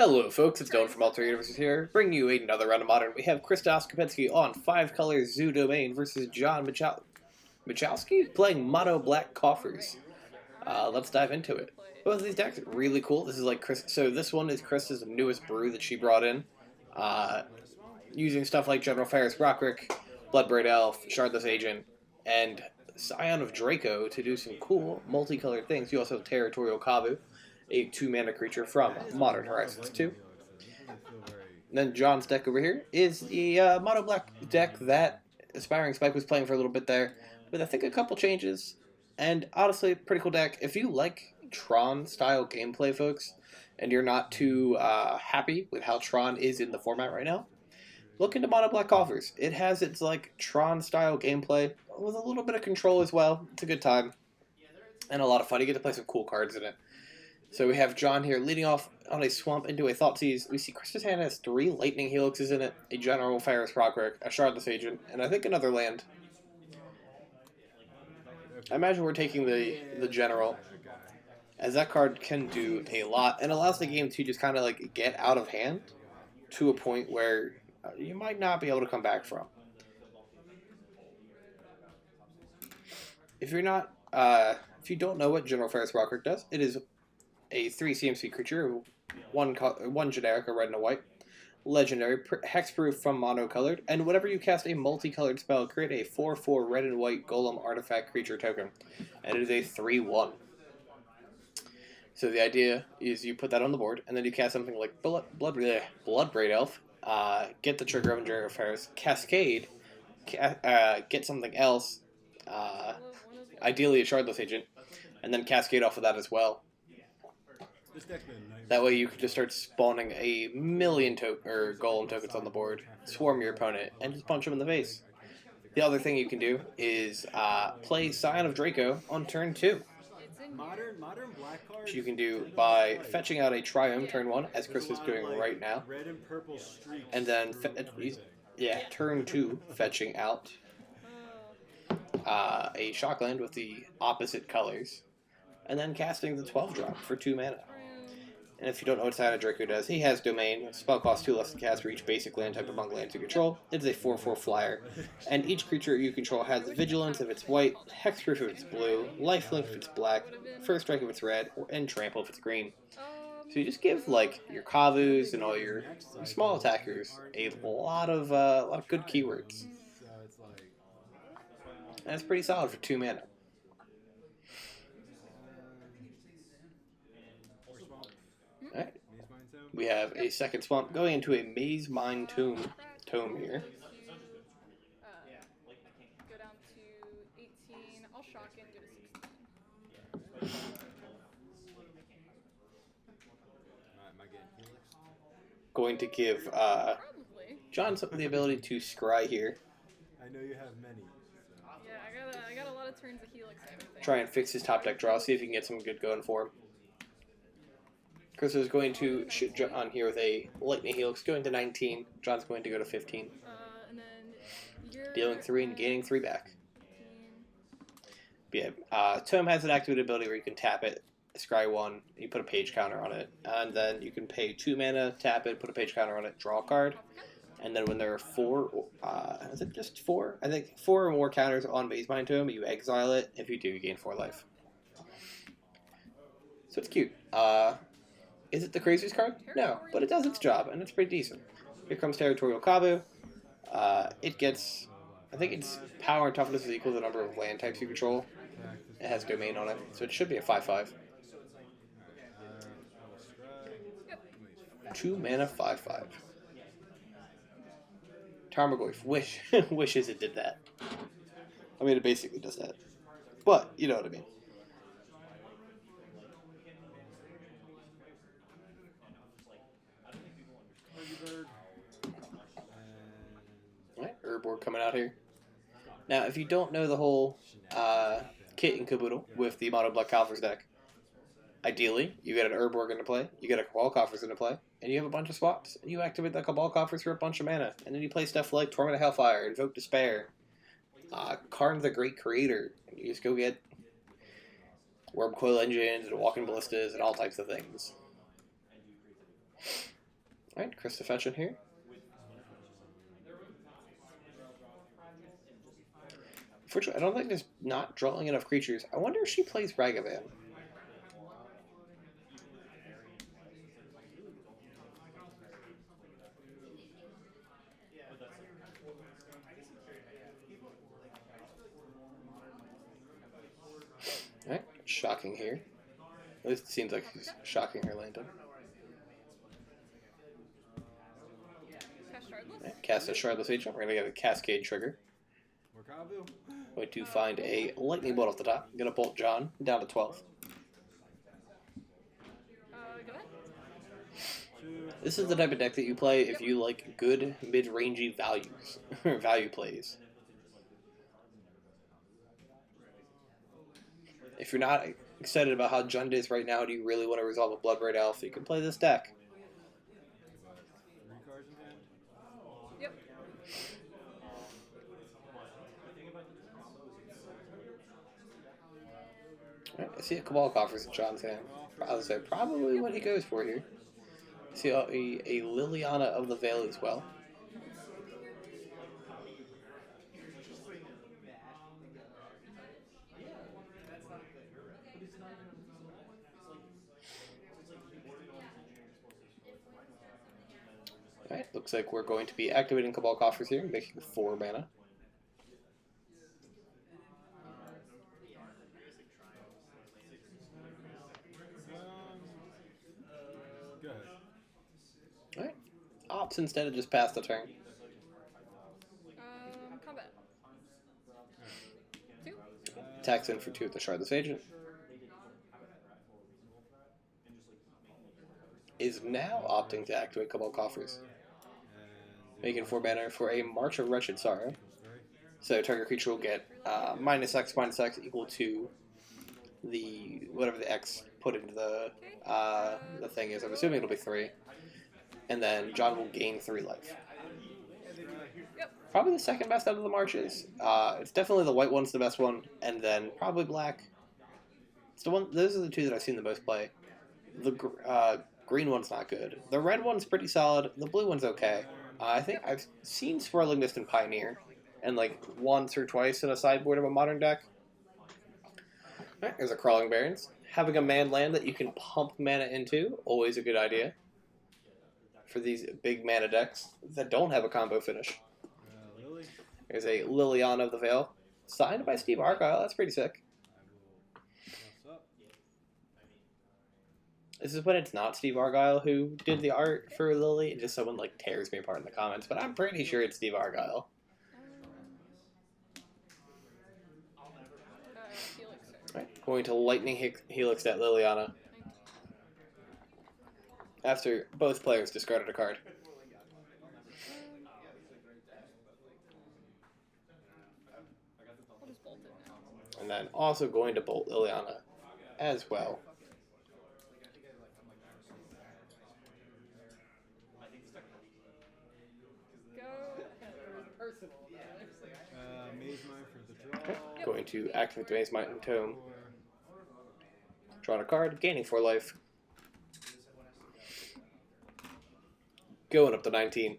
Hello folks, it's Dylan from AlternateUniversesLive here, bringing you another round of Modern. We have Christos Kopetsky on 5-color Zoo Domain versus John Michalski playing Mono Black Coffers. Let's dive into it. Both of these decks are really cool. This is like so this one is Krista's newest brew that she brought in, using stuff like General Ferris Rockrick, Bloodbraid Elf, Shardless Agent, and Scion of Draco to do some cool multicolored things. You also have Territorial Kavu, a 2-mana creature from Modern Horizons 2. And then John's deck over here is the Mono Black deck that Aspiring Spike was playing for a little bit there, with I think a couple changes. And honestly, pretty cool deck. If you like Tron-style gameplay, folks, and you're not too happy with how Tron is in the format right now, look into Mono Black Coffers. It has its like Tron-style gameplay with a little bit of control as well. It's a good time and a lot of fun. You get to play some cool cards in it. So we have John here leading off on a swamp into a Thoughtseize. We see Krista's hand has 3 Lightning Helixes in it, a General Ferris Rockrick, a Shardless Agent, and I think another land. I imagine we're taking the General, as that card can do a lot and allows the game to just kind of like get out of hand to a point where you might not be able to come back from. If you're not, if you don't know what General Ferris Rockrick does, it is a 3 CMC creature, one generic, a red and a white, legendary, hexproof from monocolored, and whenever you cast a multicolored spell, create a 4/4 red and white golem artifact creature token, and it is a 3/1. So the idea is you put that on the board, and then you cast something like Bloodbraid Elf, get the trigger of General Ferris, Cascade, get something else, ideally a Shardless Agent, and then Cascade off of that as well. That way you can just start spawning a million golem tokens on the board, swarm your opponent, and just punch him in the face. The other thing you can do is play Scion of Draco on turn 2. Which you can do by fetching out a Triumph turn 1, as Chris is doing right now. And then, turn 2, fetching out a Shockland with the opposite colors. And then casting the 12-drop for 2 mana. And if you don't know what Scion of Draco does, he has Domain. Spell costs 2 less to cast for each basic land type among lands you control. It is a 4/4 flyer. And each creature you control has Vigilance if it's white, Hexproof if it's blue, Lifelink if it's black, First Strike if it's red, and Trample if it's green. So you just give like your Kavus and all your small attackers a lot of good keywords. And it's pretty solid for 2 mana. Alright. We have a second swamp going into a Maze Mine Tome here. Go down to 18. I'll shock in, go to 16. Going to give John the ability to scry here. I know you have many. So. Yeah, I got a lot of turns of Helix and everything. Try and fix his top deck draw, see if he can get some good going for him. Chris is going to shoot John here with a Lightning Helix, going to 19. John's going to go to 15. And then dealing 3 and gaining 3 back. Yeah, Tome has an activated ability where you can tap it, scry 1, you put a page counter on it, and then you can pay 2 mana, tap it, put a page counter on it, draw a card. And then when there are 4, is it just 4? I think 4 or more counters on Maze Mine Tome, you exile it. If you do, you gain 4 life. So it's cute. Is it the craziest card? No, but it does its job, and it's pretty decent. Here comes Territorial Kavu. It gets, I think its power and toughness is equal to the number of land types you control. It has Domain on it, so it should be a 5/5. 2 mana 5/5. Tarmogoyf wishes it did that. I mean, it basically does that. But, you know what I mean. Alright, Urborg coming out here. Now, if you don't know the whole kit and caboodle with the Mono Black Coffers deck, ideally, you get an Urborg into play, you get a Cabal Coffers into play, and you have a bunch of swaps. You activate the Cabal Coffers for a bunch of mana, and then you play stuff like Torment of Hellfire, Invoke Despair, Karn the Great Creator, and you just go get Worm Coil Engines and Walking Ballistas and all types of things. Alright, Krista fetching here. Unfortunately, I don't think there's not drawing enough creatures. I wonder if she plays Ragavan. Alright, shocking here. At least it seems like he's shocking her Landon. Cast Shardless. Right, cast a Shardless Agent. We're going to get a Cascade trigger. Going to find a Lightning Bolt off the top. Going to bolt John down to 12. Go ahead. This is the type of deck that you play if you like good mid-rangey values, or value plays. If you're not excited about how Jund is right now, do you really want to resolve a Blood Red Elf, you can play this deck. Yep. Right, I see a Cabal Coffers in John's hand. I would say probably what he goes for here. I see a Liliana of the Veil as well. Alright, looks like we're going to be activating Cabal Coffers here, making 4 mana. Alright, opts instead of just pass the turn. Combat. 2. Attacks in for 2 with the Shardless Agent. Is now opting to activate Cabal Coffers. Making 4 mana for a March of Wretched Sorrow. So target creature will get -X equal to the whatever the X put into the thing is. I'm assuming it'll be 3. And then John will gain 3 life. Yep. Probably the second best out of the Marches. It's definitely the white one's the best one, and then probably black. It's the one. Those are the 2 that I've seen the most play. The green one's not good. The red one's pretty solid. The blue one's okay. I think I've seen Swirling Mist and Pioneer, and like once or twice in a sideboard of a modern deck. Alright, there's a Crawling Barrens. Having a man land that you can pump mana into, always a good idea. For these big mana decks that don't have a combo finish. There's a Liliana of the Veil, signed by Steve Argyle. That's pretty sick. This is when it's not Steve Argyle who did the art for Lily. Just someone like tears me apart in the comments, but I'm pretty sure it's Steve Argyle. Right, going to Lightning Helix that Liliana. After both players discarded a card. I'll just bolt it now. And then also going to bolt Liliana as well. Maze Mine for the draw. Going to activate the Maze Mountain Tome. Drawing a card, gaining 4 life. Going up to 19.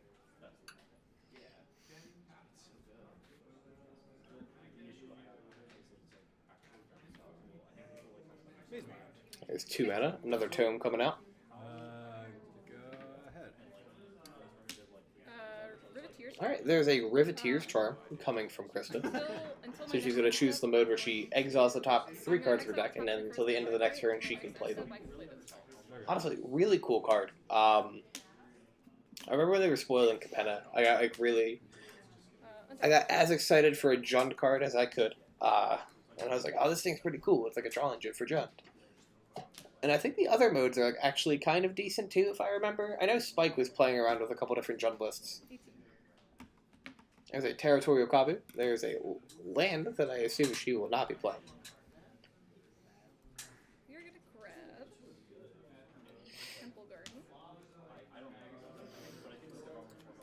Maze Mine. There's 2 mana. Another Tome coming out. Go ahead. Riveteers. Alright, there's a Riveteer's Charm coming from Krista. So she's going to choose the mode where she exiles the top 3 cards of her deck, and then until the end of the next turn she can play them. Honestly, really cool card. I remember when they were spoiling Capenna. I got I got as excited for a Jund card as I could. And I was like, oh, this thing's pretty cool. It's like a draw engine for Jund. And I think the other modes are actually kind of decent too, if I remember. I know Spike was playing around with a couple different Jund lists. There's a Territorial Kabu. There's a land that I assume she will not be playing. You're gonna grab Temple Garden.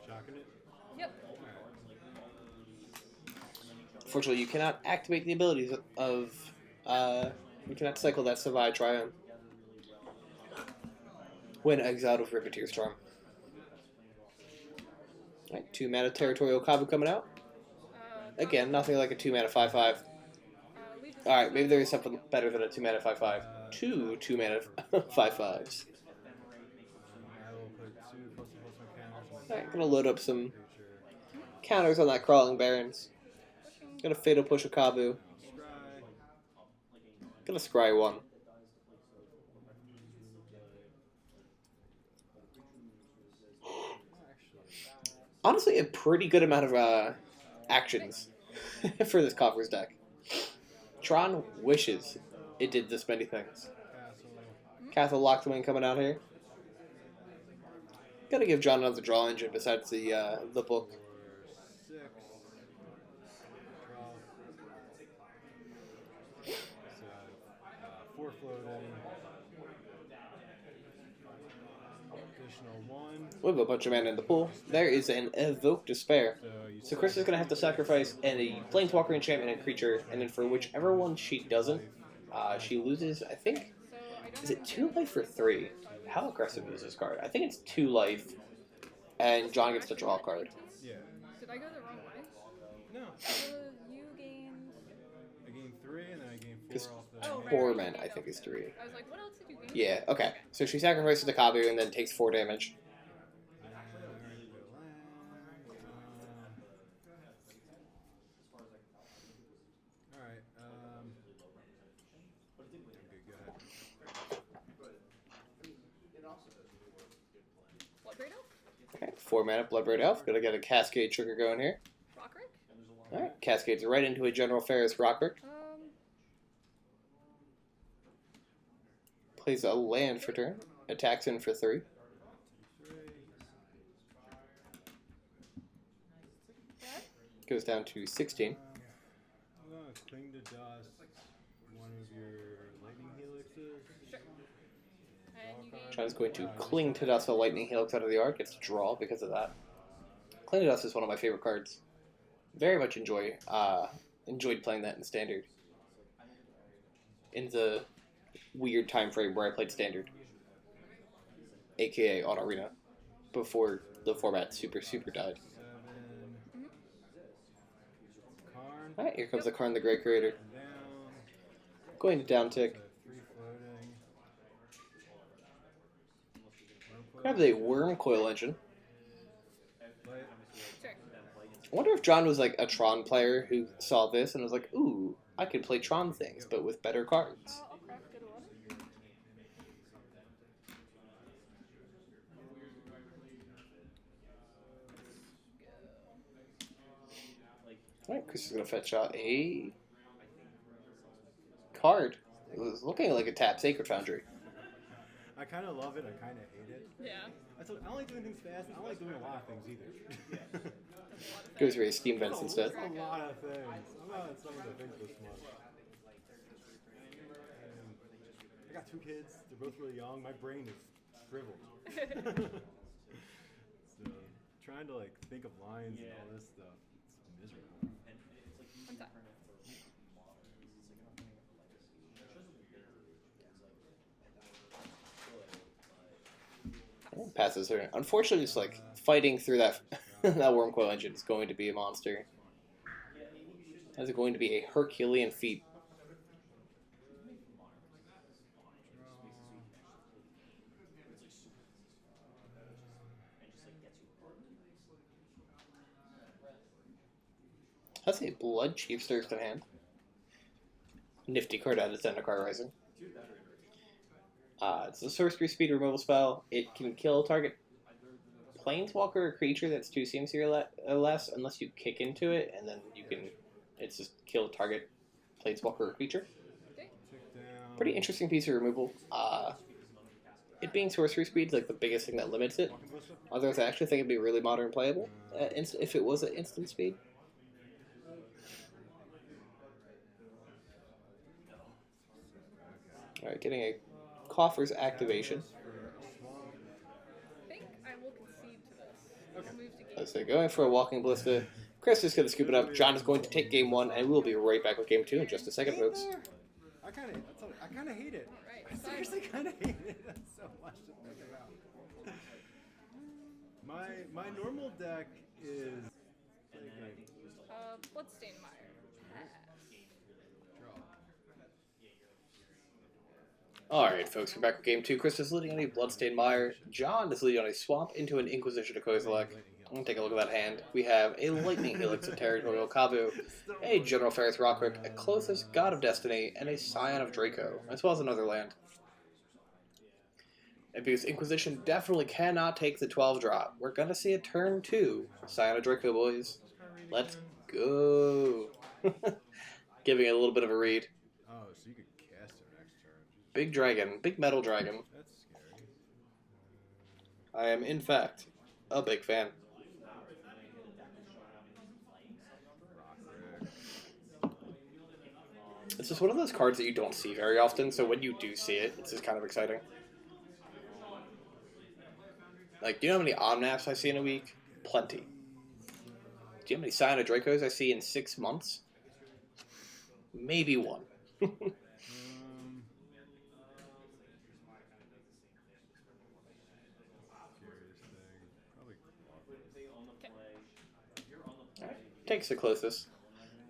Shocking it. Yep. Unfortunately, you cannot activate the abilities of... you cannot cycle that Savai Triumph when exiled with Riveteer's Charm. Alright, 2 mana Territorial Kabu coming out. Again, nothing like a 2 mana 5/5. Leave this Alright, maybe there is something better than a 2 mana 5/5. Two 2 mana 5/5s. I will put 2 plus my counters. Alright, gonna load up some counters on that Crawling Barrens. Gonna Fatal Push a Kabu. Gonna Scry 1. Honestly, a pretty good amount of actions for this Coffers deck. Tron wishes it did this many things. Castle Lockthwing coming out here. Gotta give John another draw engine besides the book. 6. Draw. 4 floating. Additional 1. We have a bunch of mana in the pool. There is an Evoke Despair. So Chris is going to have to sacrifice a Planeswalker enchantment and creature, and then for whichever one she doesn't, she loses, I think, is it 2 life or 3? How aggressive is this card? I think it's 2 life, and John gets to draw a card. Yeah. Did I go the wrong way? No. You gained... I gained 3 and then I gained 4 Because off the... Oh, right. Torment, I think, is 3. I was like, what else did you gain? Yeah, okay. So she sacrifices the Kabu and then takes 4 damage. Alright, Bloodbraid Elf? Okay, 4 mana Bloodbraid Elf. Gonna get a Cascade trigger going here. Rockrick? Alright, Cascades right into a General Ferris Rockrick. Plays a land for turn. Attacks in for 3. Goes down to 16. I'm gonna cling to dust one of your lightning helixes. Sure. And you gain... John's going to cling to dust a Lightning Helix out of the arc. Gets to draw because of that. Cling to dust is one of my favorite cards. Very much enjoyed playing that in Standard. In the weird time frame where I played Standard. AKA on Arena. Before the format super died. 7. Karn. Alright, here comes the Karn the Great Creator. Down. Going to down tick. 3 floating. Grab the Worm Coil Engine. Light. Sure. I wonder if John was like a Tron player who saw this and was like, ooh, I can play Tron things, but with better cards. I'll craft good 11. Alright, Chris is going to fetch out a card. It was looking like a tap Sacred Foundry. I kind of love it. I kind of hate it. Yeah. I don't like doing things fast. I don't like doing a lot of things either. Goes for a Steam Vents instead. That's a lot of things. I'm not someone that thinks this much. I got 2 kids. They're both really young. My brain is shriveled. So trying to like think of lines and all this stuff, it's miserable. One time. Passes her. Unfortunately, just like fighting through that that Worm Coil Engine is going to be a monster. That's going to be a Herculean feat. That's a Blood Chief Thirst in hand. Nifty card out of Zendikar Rising. It's a sorcery speed removal spell. It can kill target planeswalker or creature that's 2 CMC or less, unless you kick into it, and then you can. It's just kill target planeswalker or creature. Pretty interesting piece of removal. It being sorcery speed is like the biggest thing that limits it. Otherwise, I actually think it'd be really modern playable if it was at instant speed. Alright, getting a Coffers activation. I think I will concede to this. I'll move to game. Let's say going for a Walking Ballista. Chris is going to scoop it up. John is going to take game 1, and we'll be right back with game 2 in just a second, folks. I kind of hate it. Alright, I seriously kind of hate it. That's so much to think about. My normal deck is like Bloodstained Mire. Pass. draw. Alright, folks, we're back with game 2. Chris is leading on a Bloodstained Mire. John is leading on a Swamp into an Inquisition to Kozilek. Take a look at that hand. We have a Lightning Helix of Territorial Kavu, a General Ferris Rockrick, a closest God of Destiny, and a Scion of Draco, as well as another land. And because Inquisition definitely cannot take the 12 drop, we're gonna see a turn 2. Scion of Draco, boys. Let's go. Giving it a little bit of a read. Oh, so you could cast it next turn. Jesus. Big dragon, big metal dragon. That's scary. I am, in fact, a big fan. Rockrick. It's just one of those cards that you don't see very often, so when you do see it, it's just kind of exciting. Like, do you know how many Omnaps I see in a week? Plenty. Do you know how many Scion of Dracos I see in 6 months? Maybe one. Curious thing. Probably Coffers. Right. Takes the closest.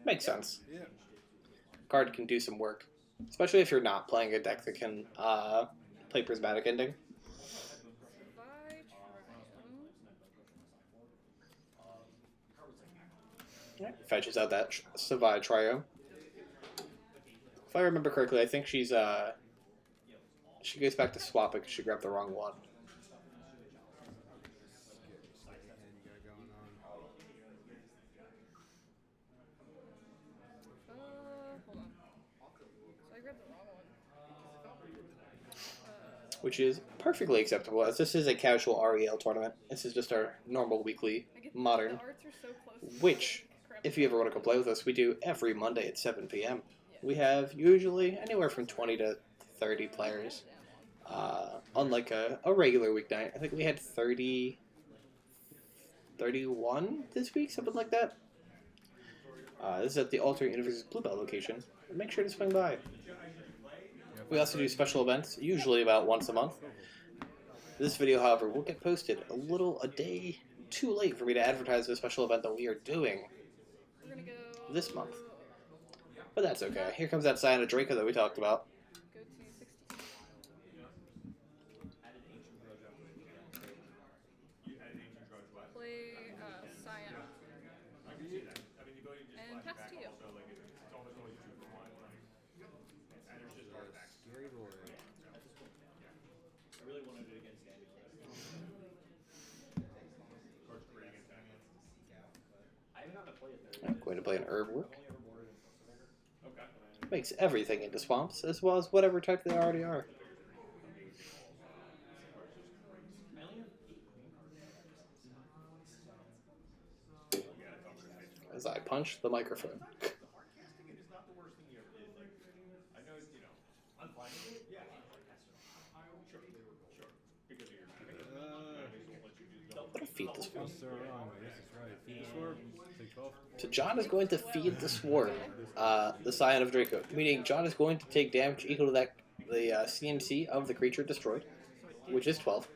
Makes sense. Yeah. Card can do some work. Especially if you're not playing a deck that can play Prismatic Ending. Right. Fetches out that Savai Trio. If I remember correctly, I think she's she goes back to swap it because she grabbed the wrong one. Hold on. So I grabbed the wrong one. Which is perfectly acceptable, as this is a casual REL tournament. This is just our normal weekly modern, The arts are so close. which, if you ever want to come play with us, we do every Monday at 7 p.m. We have usually anywhere from 20 to 30 players. Unlike a regular weeknight, I think we had 30, 31 this week, something like that. This is at the AlternateUniversesLive Bluebell location. Make sure to swing by. We also do special events, usually about once a month. This video, however, will get posted a day too late for me to advertise the special event that we are doing We're gonna go this month. But that's okay. Here comes that Scion of Draco that we talked about. go to 16. Play Scion. And pass to you. Scary boy. I'm going to play an herb work. Makes everything into swamps, as well as whatever type they already are. As I punch the microphone. I'm going to feed this one. So wrong. I guess it's right. Feed the swarm. Take 12. So John is going to feed the swarm, the Scion of Draco, meaning John is going to take damage equal to that the CMC of the creature destroyed, which is 12.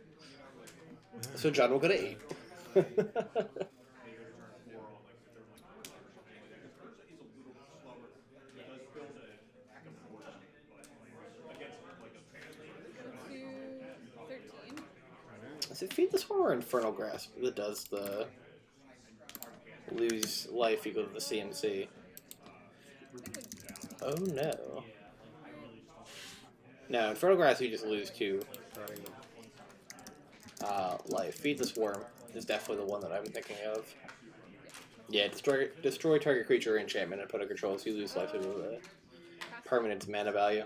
So John will go to 8. To 13. Is it Feed the Swarm or Infernal Grasp that does the lose life equal to the CMC? Oh no. No, Infernal Grasp you just lose 2 life. Feed the Swarm is definitely the one that I'm thinking of. Yeah, destroy target creature or enchantment and put a control so you lose life equal to the permanent mana value.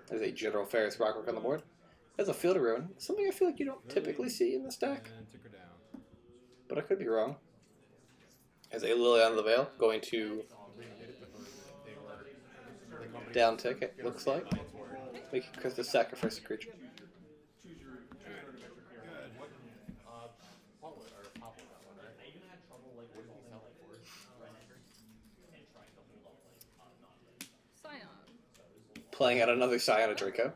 There's a General Ferris Rockrick on the board. There's a Field of Ruin, something I feel like you don't typically see in this deck, And took her down. but I could be wrong. As a Liliana of the Veil, going to down tick, it looks like. Making Krista sacrifice a creature. Scion. Playing out another Scion of Draco.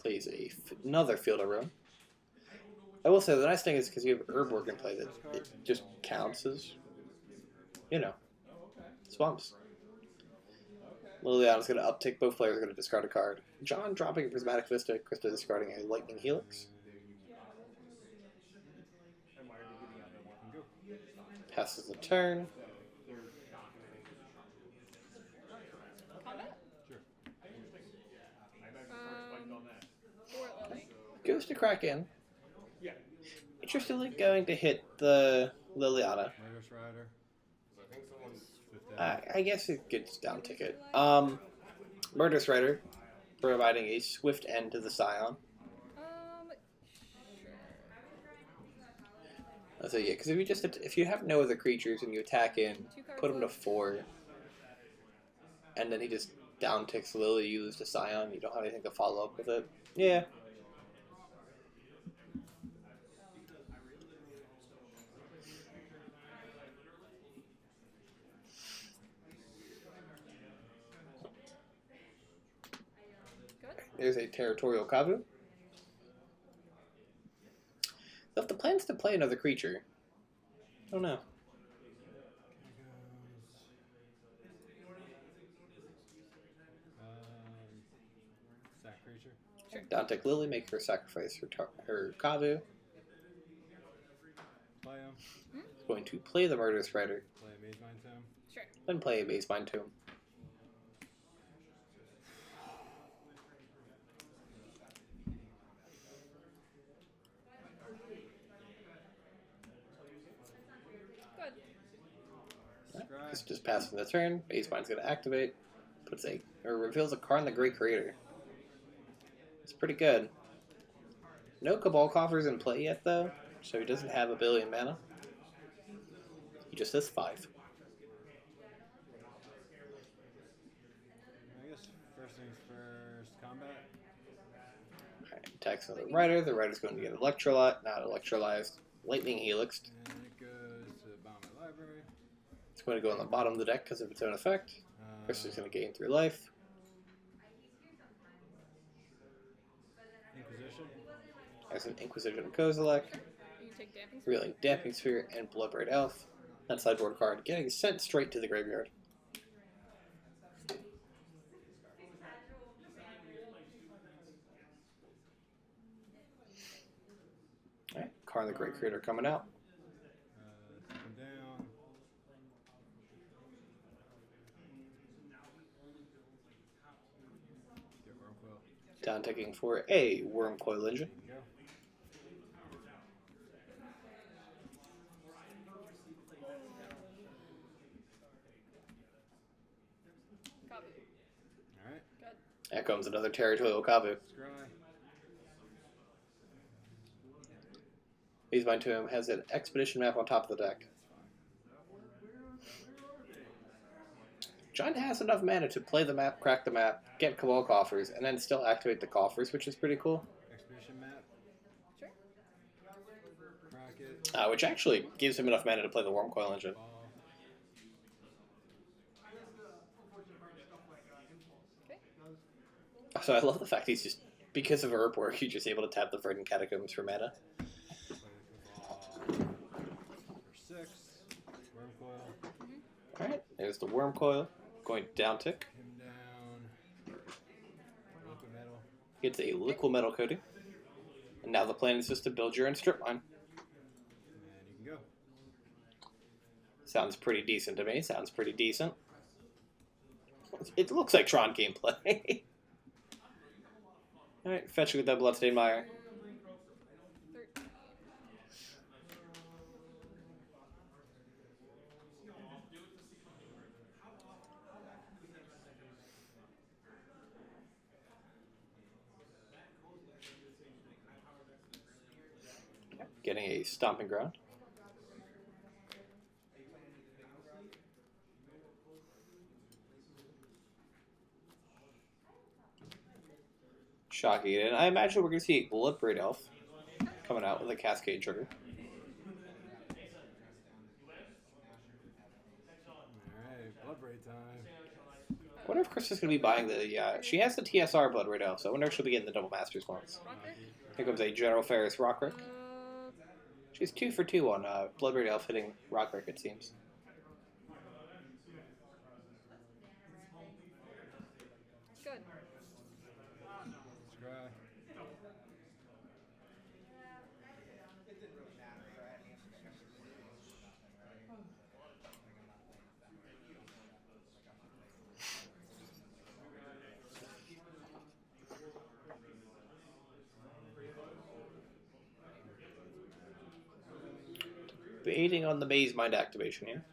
plays another Field of Ruin. I will say the nice thing is because you have Herb Work in play that it just counts as, you know, swamps. Liliana's going to uptick. Both players are going to discard a card. John dropping a Prismatic Vista. Krista discarding a Lightning Helix. Passes the turn. Combat? Sure. Or Lily. Goes to Kraken. Interestingly, going to hit the Liliana. Murderous Rider. I guess it gets down ticket. Murderous Rider, providing a swift end to the Scion. Sure. So yeah, because if you have no other creatures and you attack in, put him to 4, and then he just down ticks Lily, you lose to Scion. You don't have anything to follow up with it. Yeah. There's a Territorial Kavu. So if the plan's to play another creature, I don't know. Sack creature. Sure. Downtick Lily, make her sacrifice her Kavu. Play him. It's going to play the Murderous Rider. Play a Maze Mind Tome. Sure. Then play a Maze Mind Tomb. It's just passing the turn. Base Mind's going to activate. Reveals a card in the Great Creator. It's pretty good. No Cabal Coffers in play yet, though, so he doesn't have 1 billion mana. He just has 5. I guess first things first, combat. Alright, attacks on the Rider. The Rider's going to get not electrolyzed. Lightning Helixed. And it goes to the bottom of the library. It's going to go on the bottom of the deck because of its own effect. Krista's going to gain 3 life. Inquisition. As an Inquisition of Kozilek. You take Damping Sphere? Reeling Damping Sphere and Bloodbraid Elf. That sideboard card getting sent straight to the graveyard. Alright, card in the Great Creator coming out. Take him down. Get Wormcoil. Down ticking for a Wormcoil Engine. There you go. Kavu. Alright. Good. Out comes another Territorial Kavu. Scry. Maze Mind Tomb has an Expedition map on top of the deck. John has enough mana to play the map, crack the map, get Cabal Coffers, and then still activate the Coffers, which is pretty cool. Expedition map. Sure. Crack it. Which actually gives him enough mana to play the Wormcoil Engine. Ball. Okay. So I love the fact he's just, because of Herb Work, he's just able to tap the Verdant Catacombs for mana. Play the ball. For 6. Wormcoil. Alright, there's the Wormcoil. Going down tick. Him down. Liquid metal. Gets a Liquid Metal coating. And now the plan is just to build your own strip line. And you can go. Sounds pretty decent to me. Sounds pretty decent. It looks like Tron gameplay. Alright, fetch with that Bloodstained Mire. 13. Getting a Stomping Ground. Shocking it. And I imagine we're going to see a Bloodbraid Elf coming out with a Cascade trigger. Alright, Bloodbraid time. wonder if Krista's going to be buying the... she has the TSR Blood Red Elf, so I wonder if she'll be getting the Double Masters ones. Rockrick? Here comes a General Ferris Rockrick. She's 2 for 2 on Blood Red Elf hitting Rockrick, it seems. Good. Scry. Debating on the Maze Mind activation here.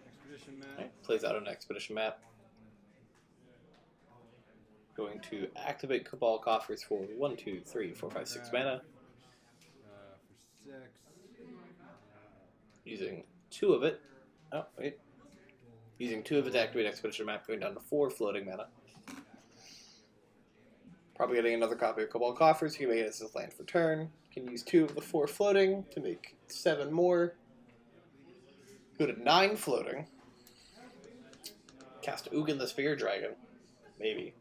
Expedition map. Right, plays out an Expedition map. Going to activate Cabal Coffers for 1, 2, 3, 4, 5, 6 mana. For 6. Using 2 of it. Oh, wait. Using 2 of it to activate Expedition map, going down to 4 floating mana. Probably getting another copy of Cabal Coffers. He can make it as his land for turn. Can use 2 of the 4 floating to make 7 more. Go to 9 floating. Cast Ugin the Spear Dragon. Maybe.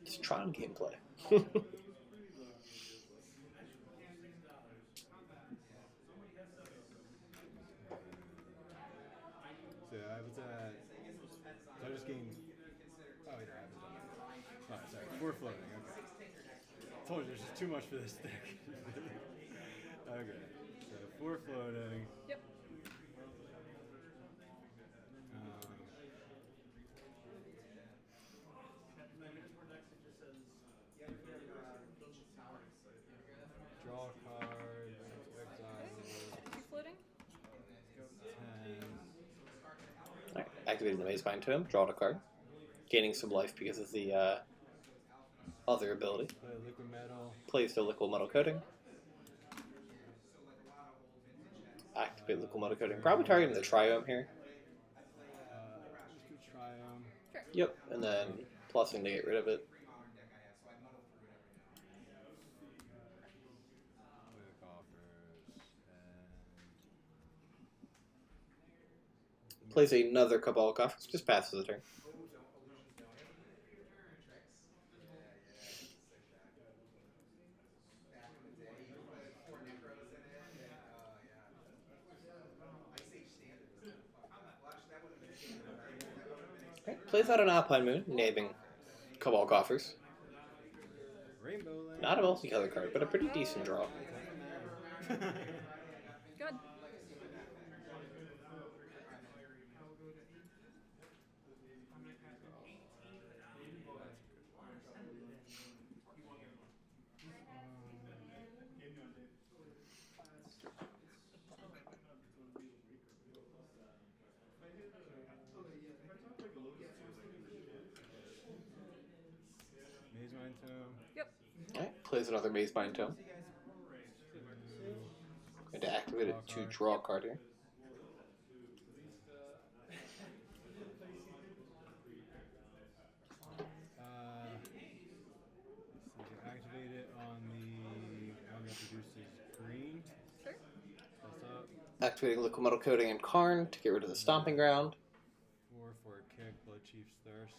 It's Tron gameplay. So I was at. So I just gained. Oh, wait, I haven't done that. Oh, sorry. 4 floating. Okay. I told you there's just too much for this deck. Okay. So 4 floating. Yep. Draw a card. Exile. 2 floating? 10. Alright, activating the Maze Bind to him, draw a card. Gaining some life because of the other ability. Play liquid metal. Plays the Liquid Metal Coating. Activate Liquid Metal Coating. Probably targeting the Triome here. Just do Triome. Sure. Yep, and then plussing to get rid of it. Play the Coffers. And Plays another Cabal Coffers, just passes the turn. Right, plays out an Alpine Moon, naming Cabal Coffers. Rainbow Land. Not a multicolor card, but a pretty decent draw. Good. Maze Mind Tome. Yep. Alright, plays another Maze Bind Tome. Going to activate it to draw a card here. So you can activate it on the one that produces green. Sure. Plus up. Activating Liquid Metal Coating and Karn to get rid of the Stomping Ground. 4 for a kick. Blood Chief's Thirst.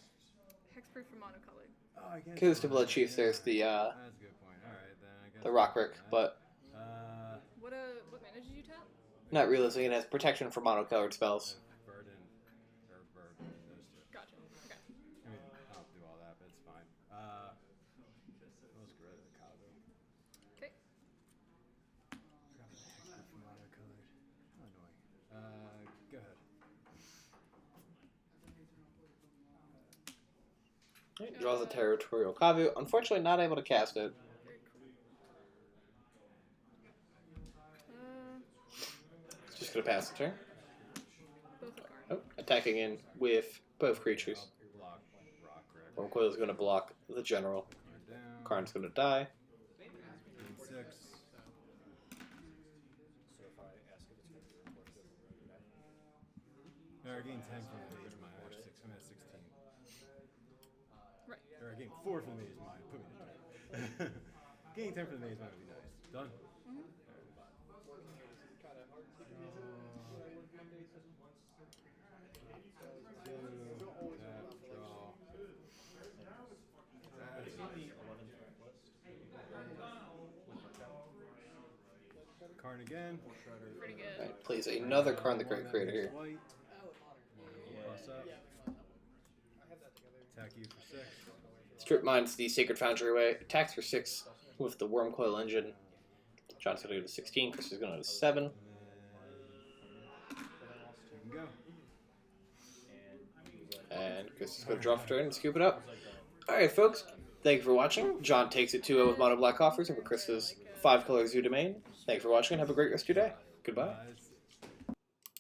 Hexproof for monocolored. Oh, I guess. Goes to Blood Chiefs, there's the That's a good point. Alright, then I guess. the Rockrick, but What mana did you tap? not realizing it has protection for monocolored spells. Burden. Or Burden. Those two. Gotcha. Okay. I mean, I'll do all that, but it's fine. Let's get rid of the Cabo. Okay. Forgot the Hexproof from monocolored. How annoying. Go ahead. Right, draws a Territorial Kavu. Unfortunately, not able to cast it. Very cool. It's just going to pass the turn. Both a card. Oh, attacking in with both creatures. Block Rockrick. Wurmcoil is going to block the General. Card down. Karn's going to die. Gain 6. So if I ask if it's going to be reported, No, I gained 10 from the Mage Mind. I have 6. I'm at 16. Or gain 4 for the Maze Mind. Put me to 10. Gain 10 for the Maze Mind would be nice. Done? Karn again. Pretty good. Alright, plays another card in the Great Creator here. White. Plus up. Attack you for 6. Strip Mines the Sacred Foundry away. Attacks for 6 with the Worm Coil Engine. John's going to go to 16. Chris is going to go to 7. You can go. And Chris is going to draw for turn and scoop it up. Alright, folks. Thank you for watching. John takes it 2-0 with Mono Black Coffers over Chris's 5-color Zoo Domain. Thank you for watching and have a great rest of your day. Goodbye. It's